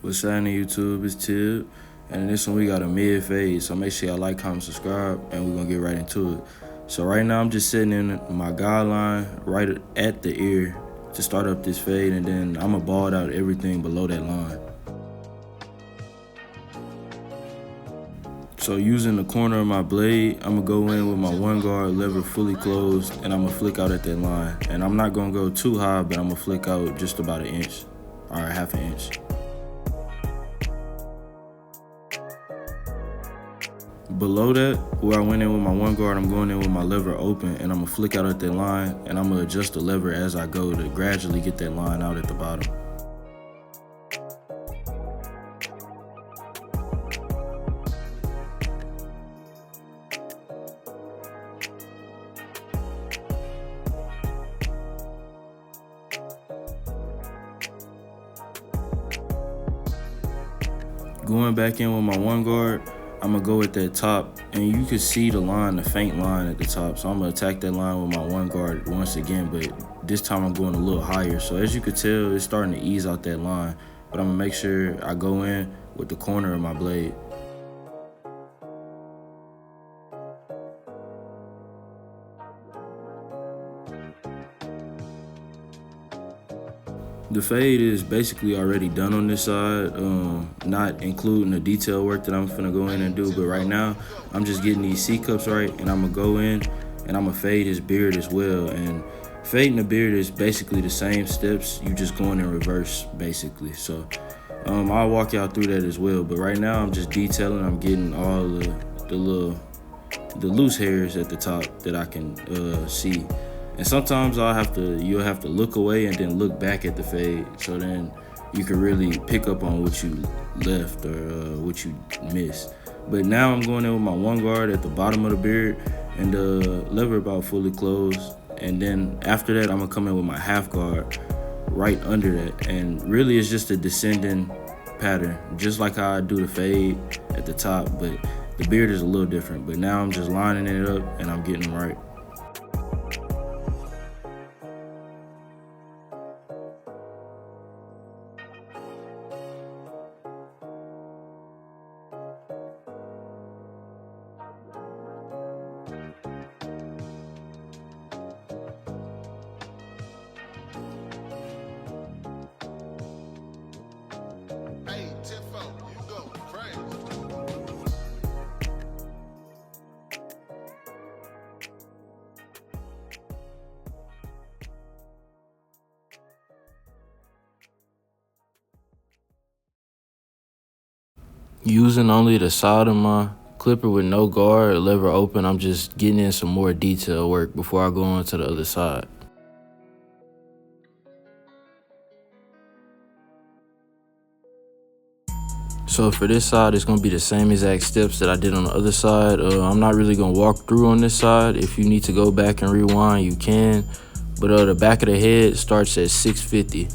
What's happening, YouTube? It's Tib, and in this one we got a mid fade. So make sure y'all like, comment, subscribe, and we're gonna get right into it. So right now I'm just sitting in my guideline right at the ear to start up this fade, and then I'm gonna bald out everything below that line. So using the corner of my blade, I'm gonna go in with my 1 guard lever fully closed, and I'm gonna flick out at that line. And I'm not gonna go too high, but I'm gonna flick out just about an inch, or half an inch. Below that, where I went in with my 1 guard, I'm going in with my lever open, and I'm gonna flick out at that line, and I'm gonna adjust the lever as I go to gradually get that line out at the bottom. Going back in with my 1 guard, I'm gonna go at that top, and you can see the line, the faint line at the top. So I'm gonna attack that line with my 1 guard once again, but this time I'm going a little higher. So as you can tell, it's starting to ease out that line, but I'm gonna make sure I go in with the corner of my blade. The fade is basically already done on this side, not including the detail work that I'm finna go in and do, but right now, I'm just getting these C-cups right, and I'm gonna go in, and I'm gonna fade his beard as well. And fading the beard is basically the same steps, you just going in reverse, basically. So I'll walk y'all through that as well, but right now, I'm just detailing, I'm getting all the loose hairs at the top that I can see. And sometimes you'll have to look away and then look back at the fade, so then you can really pick up on what you left or what you missed. But now I'm going in with my 1 guard at the bottom of the beard and the lever about fully closed. And then after that, I'm gonna come in with my 1/2 guard right under that. And really it's just a descending pattern, just like how I do the fade at the top, but the beard is a little different. But now I'm just lining it up and I'm getting them right. Using only the side of my clipper with no guard, lever open, I'm just getting in some more detail work before I go on to the other side. So for this side, it's gonna be the same exact steps that I did on the other side. I'm not really gonna walk through on this side. If you need to go back and rewind, you can. But the back of the head starts at 650.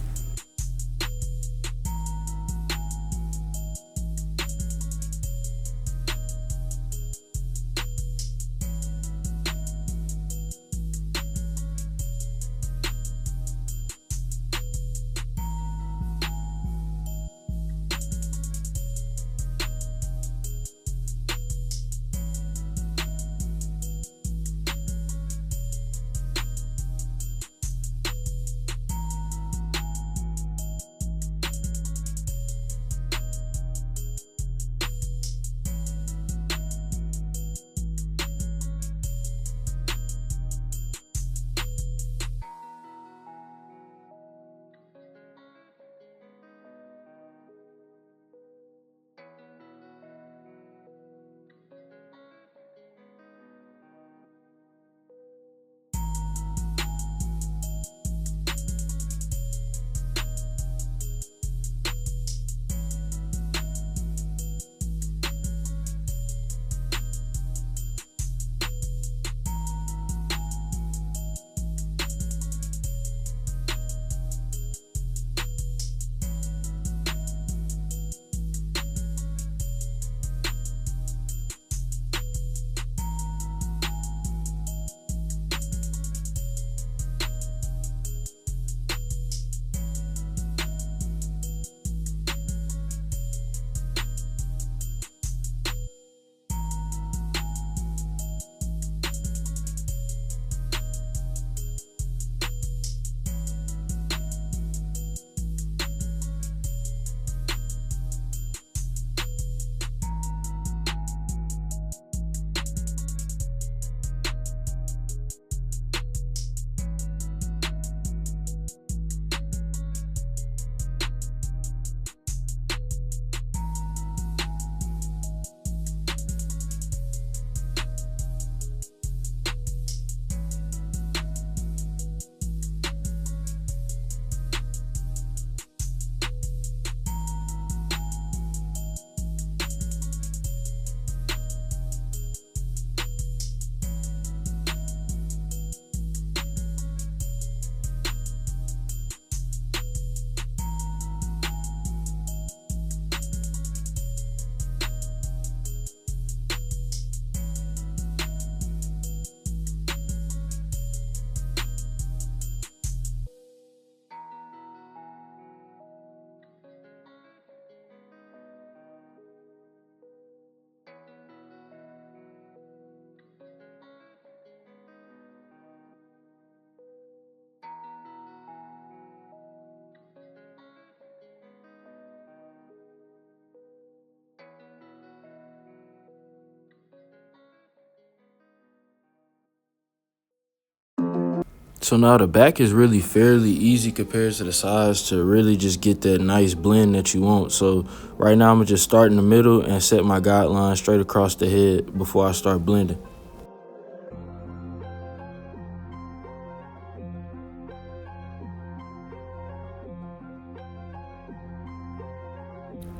So now the back is really fairly easy compared to the sides to really just get that nice blend that you want. So right now I'm gonna just start in the middle and set my guideline straight across the head before I start blending.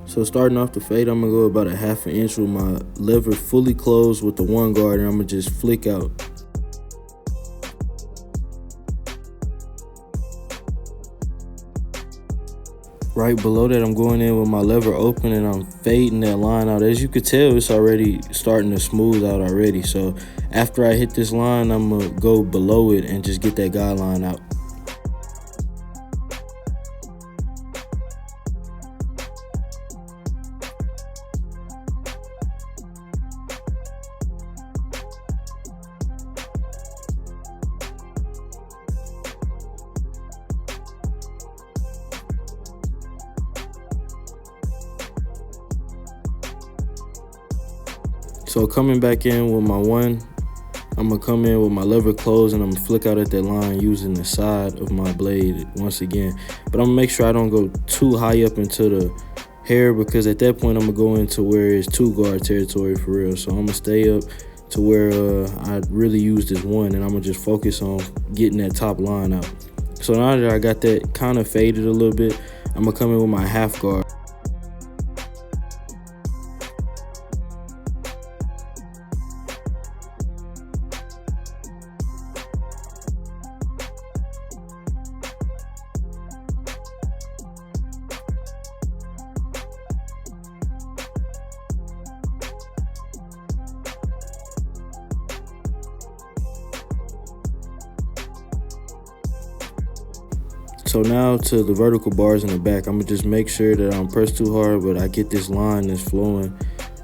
So starting off the fade, I'm gonna go about a ½ inch with my lever fully closed with the one guard, and I'm gonna just flick out. Right below that, I'm going in with my lever open and I'm fading that line out. As you could tell, it's already starting to smooth out already. So after I hit this line, I'm gonna go below it and just get that guideline out. So coming back in with my one, I'm gonna come in with my lever closed and I'm gonna flick out at that line using the side of my blade once again. But I'm gonna make sure I don't go too high up into the hair, because at that point I'm gonna go into where it's two guard territory for real. So I'm gonna stay up to where I really use this one, and I'm gonna just focus on getting that top line out. So now that I got that kind of faded a little bit, I'm gonna come in with my half guard. So now to the vertical bars in the back, I'm gonna just make sure that I don't press too hard, but I get this line that's flowing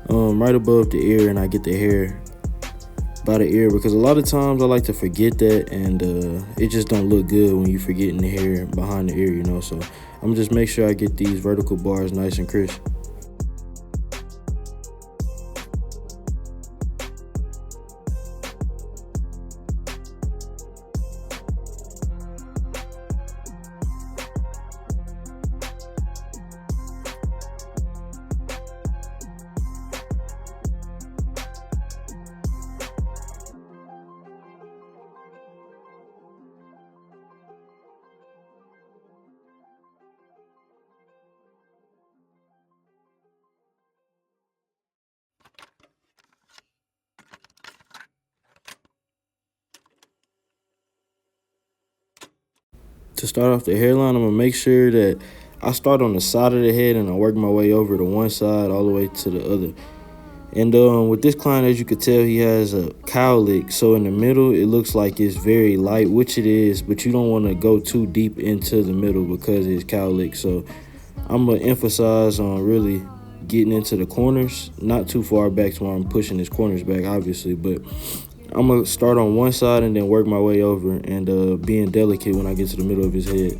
right above the ear, and I get the hair by the ear, because a lot of times I like to forget that, and it just don't look good when you forgetting the hair behind the ear, you know. So I'm gonna just make sure I get these vertical bars nice and crisp. To start off the hairline, I'm gonna make sure that I start on the side of the head and I work my way over to one side all the way to the other. And with this client, as you could tell, he has a cowlick. So in the middle, it looks like it's very light, which it is, but you don't want to go too deep into the middle because it's cowlick. So I'm gonna emphasize on really getting into the corners, not too far back to where I'm pushing his corners back, obviously, but I'm gonna start on one side and then work my way over, and being delicate when I get to the middle of his head.